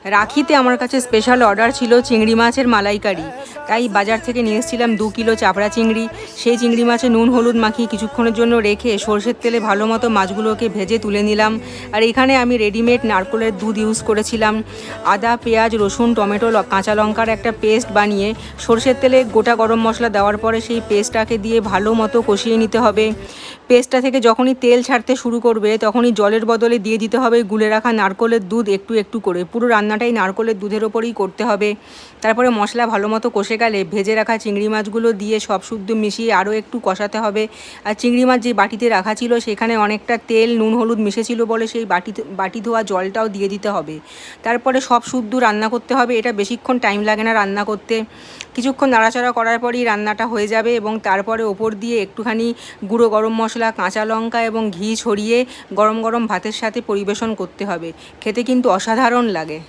রাখিতে আমার কাছে স্পেশাল অর্ডার ছিল চিংড়ি মাছের মালাইকারি, তাই বাজার থেকে নিয়ে এসেছিলাম 2 কিলো চাপড়া চিংড়ি। সেই চিংড়ি মাছে নুন হলুদ মাখিয়ে কিছুক্ষণের জন্য রেখে সর্ষের তেলে ভালো মতো মাছগুলোকে ভেজে তুলে নিলাম। আর এখানে আমি রেডিমেড নারকেলের দুধ ইউজ করেছিলাম। আদা পেঁয়াজ রসুন টমেটো কাঁচা লঙ্কার একটা পেস্ট বানিয়ে সর্ষের তেলে গোটা গরম মশলা দেওয়ার পরে সেই পেস্টটাকে দিয়ে ভালো মতো কষিয়ে নিতে হবে। পেস্টটা থেকে যখনই তেল ছাড়তে শুরু করবে তখনই জলের বদলে দিয়ে দিতে হবে গুলে রাখা নারকেলের দুধ একটু একটু করে। পুরো রান্নাটাই নারকেলের দুধের ওপরেই করতে হবে। তারপরে মশলা ভালো মতো কষে গেলে ভেজে রাখা চিংড়ি মাছগুলো দিয়ে সব শুদ্ধ মিশিয়ে আরও একটু কষাতে হবে। আর চিংড়ি মাছ যে বাটিতে রাখা ছিল সেখানে অনেকটা তেল নুন হলুদ মিশেছিল বলে সেই বাটি ধোয়া জলটাও দিয়ে দিতে হবে। তারপরে সব শুদ্ধ রান্না করতে হবে। এটা বেশিক্ষণ টাইম লাগে না রান্না করতে। কিছুক্ষণ নাড়াচাড়া করার পরই রান্নাটা হয়ে যাবে এবং তারপরে ওপর দিয়ে একটুখানি গুঁড়ো গরম মশলা কাঁচা লঙ্কা এবং ঘি ছড়িয়ে গরম গরম ভাতের সাথে পরিবেশন করতে হবে। খেতে কিন্তু অসাধারণ লাগে।